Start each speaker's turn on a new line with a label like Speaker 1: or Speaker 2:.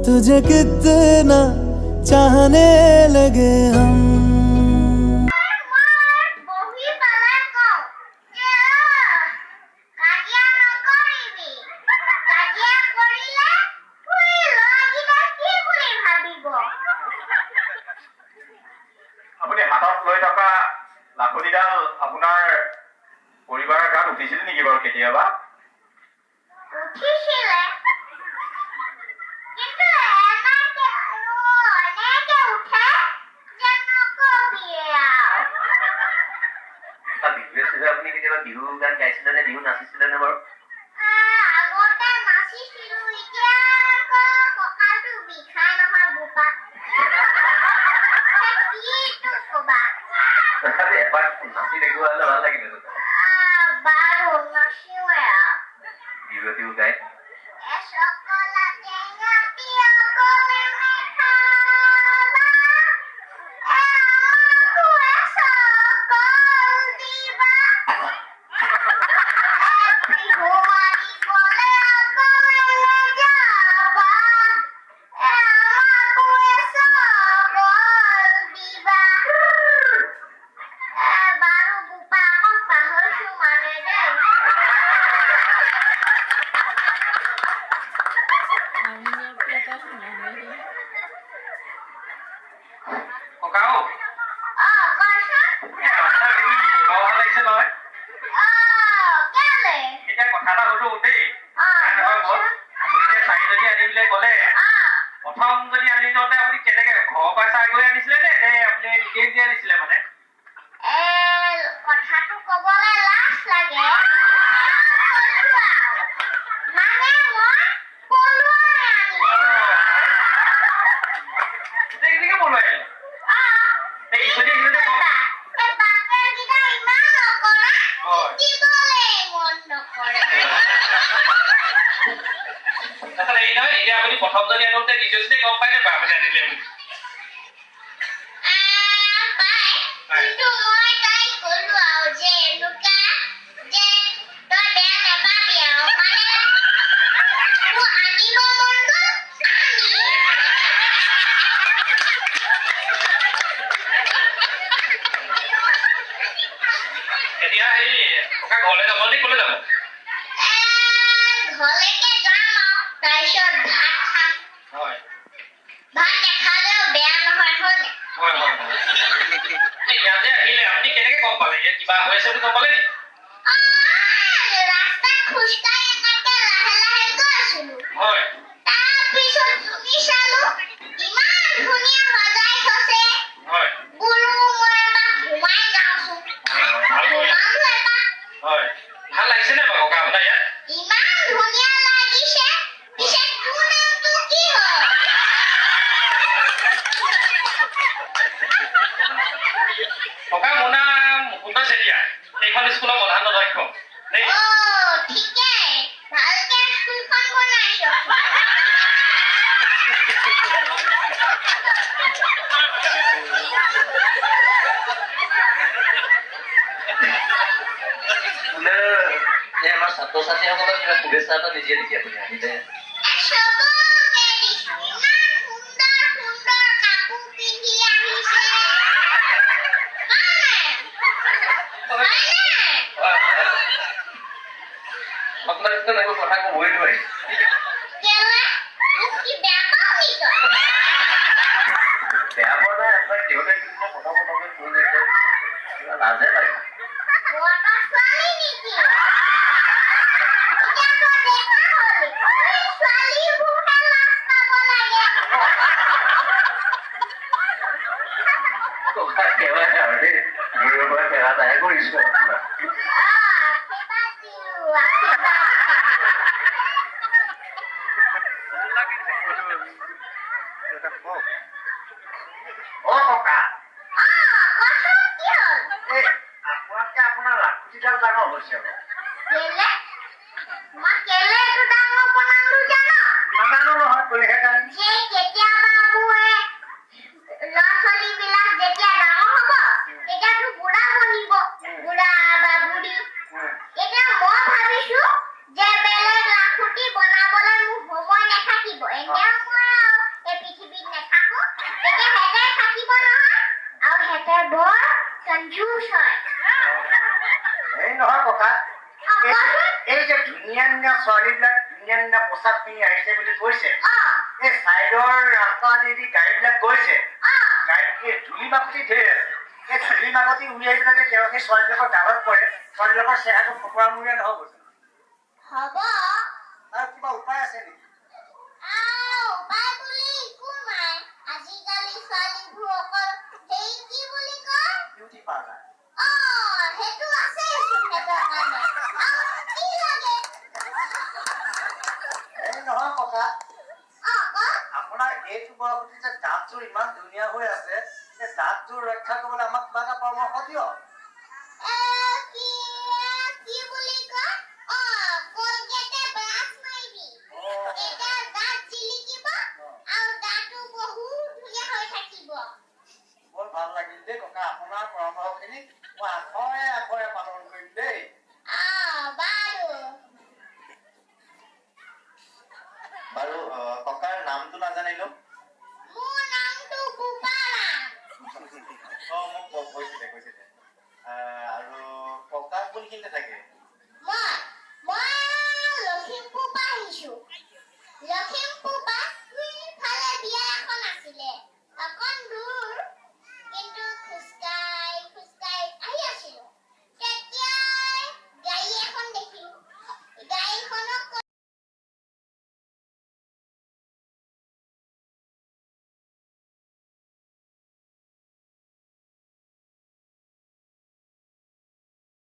Speaker 1: तुझे कितना चाहने लगे हम।
Speaker 2: আপুনি হাতত লৈ থকা লাখুটিডাল আপোনাৰ পৰিবাৰৰ গাত উঠিছিল নেকি বাৰু কেতিয়াবা?
Speaker 3: উঠিছিলে, কিন্তু এনেকে উঠে যে নকবিয়ে আৰু।
Speaker 2: আপুনি কেতিয়াবা বিহু গান গাইছিলে নে, বিহু নাচিছিলে নে বাৰু?
Speaker 3: আগতে নাচিছিলো, এতিয়া আকৌ কঁকালটো বিষাই নহয় বোপা। কিটো কবা?
Speaker 2: এবাৰ নাচি দেখুওৱা হলে ভাল লাগিলে।
Speaker 3: বাৰু নাচিওৱে আৰু।
Speaker 2: বিহুটিও গাই প্ৰথম যদি আনি যাওঁতে আপুনি কেনেকে ঘৰৰ পৰা চাই গৈ আনিছিলে নে আপুনি নিজে নিজে আনিছিলে? মানে
Speaker 3: কথাটো কবলৈ লাজ লাগে, মানে মই পলুৱাই আনিলো।
Speaker 2: কেনেকে পলুৱাই আনিলে? এতিয়া আপুনি প্ৰথম যদি আনোতে দ্বিতীয় গম পাই নাপায় আপুনি আনিলে বুলি? এতিয়া এই ককা ঘৰলৈ যাব নে কলৈ যাব?
Speaker 3: ঘৰলৈকে যাম আৰু তাৰপিছত ভাত খাম।
Speaker 2: হয়,
Speaker 3: ভাত নাখালেও বেয়া নহয়, হয়নে?
Speaker 2: হয় হয়। ইয়াতে আহিলে আপুনি কেনেকে গম পালে ইয়াত কিবা হৈছে বুলি গম পালে নেকি?
Speaker 3: ৰাস্তাত খোজকাঢ়ি এনেকে লাহে লাহে গৈ আছিলো।
Speaker 2: হয়,
Speaker 3: তাৰপিছত ঘূৰি চালো, ইমান ধুনীয়া সজাই থৈছে।
Speaker 2: হয়,
Speaker 3: বোলো মই এবাৰ ঘুমাই যাওঁচোন। ঘুমালো এবাৰ।
Speaker 2: হয়। ভাল লাগিছে নে বাৰু ককা আপোনাৰ ইয়াত?
Speaker 3: ইমান ধুনীয়া লাগিছে। পিছে তোৰ নামটো কি হয়?
Speaker 2: ককা মোৰ নাম মুকুন্দ চেতিয়া, এইখন স্কুলৰ প্ৰধান অধ্যক্ষ।
Speaker 3: ঠিকেই, ভালকে স্কুলখন বনাইছ।
Speaker 2: আমাৰ ছাত্ৰ ছাত্ৰীসকলক কিবা শুভেচ্ছা এটা নিদিয়ে নেকি আপুনি আহিলে?
Speaker 3: চবকে দিছো, ইমান সুন্দৰ সুন্দৰ কাপোৰ পিন্ধি আহিছে।
Speaker 2: আপোনাৰ নিচিনা একো কথা কবই নোৱাৰি। বেয়া পোৱা নাই, আপোনাৰ দেউতাই কিন্তু প্ৰথমতে কৈ গৈছে লাজে লাগে। সেৱা তাই কৰিছো আপোনাৰ। ককা আপোনাতকে আপোনাৰ লাখুটিডাল ডাঙৰ হৈছে। নাজানো নহয়, কলেহে জানিম।
Speaker 3: কেতিয়াবা মোৰ ল'ৰা-ছোৱালী বিলাক যেতিয়া ডাঙৰ হ'ব, তেতিয়াতো বুঢ়া বনিব, বুঢ়া বা বুঢ়ী। এতিয়া মই ভাবিছো যে বেলেগ লাখুটি বনাবলৈ মোৰ সময় নাথাকিব, এতিয়া মই কঞ্জুচ হয়
Speaker 4: এই নহয় ককা
Speaker 3: কোৱাচোন
Speaker 4: এই যে ধুনীয়া ধুনীয়া ছোৱালীবিলাক ধুনীয়া ধুনীয়া পোচাক পিন্ধি আহিছে বুলি কৈছে এই চাইডৰ ৰাস্তাতেদি গাড়ীবিলাক গৈছে ধূলি মাকতি ঢেৰ আছে এই ধূলি মাকতি উলিয়াই পেলাই তেওঁ সেই ছোৱালীবিলাকৰ গালত পৰে ছোৱালীবিলাকৰ চেহেৰাটো ফকৰামূৰীয়া নহ'ব
Speaker 3: হ'ব
Speaker 4: তাৰ কিবা উপায় আছে নেকি
Speaker 3: উপায় বুলি একো নাই আজিকালি ছোৱালীবোৰ অকল সেই কি বুলি কয়
Speaker 4: বিউটি পাৰ্লাৰ
Speaker 3: সেইটো আছে সিহঁতৰ কাৰণে আৰু কি লাগে
Speaker 4: এই নহয় ককা
Speaker 3: ক
Speaker 4: আপোনাৰ এইটো বয়সতে যে দাঁতযোৰ ইমান ধুনীয়া হৈ আছে এই দাঁতযোৰ ৰক্ষা কৰিবলৈ আমাক কিবা এটা পৰামৰ্শ দিয়ক
Speaker 3: কি বুলি কয় কলগেটে ব্ৰাছ মাৰিবি এতিয়া দাঁত জিলিকিব আৰু দাঁতো বহুত ধুনীয়া হৈ থাকিব
Speaker 4: বৰ ভাল লাগিল দেই ককা আপোনাৰ পৰামৰ্শখিনি মই আখৰে পালন কৰিম দেই
Speaker 3: বাৰু
Speaker 2: বাৰু ককাৰ নামটো নাজানিলো
Speaker 3: মোৰ নামটো গোপালাম
Speaker 2: মোক কৈছিলে আৰু ককা কোনখিনিতে থাকে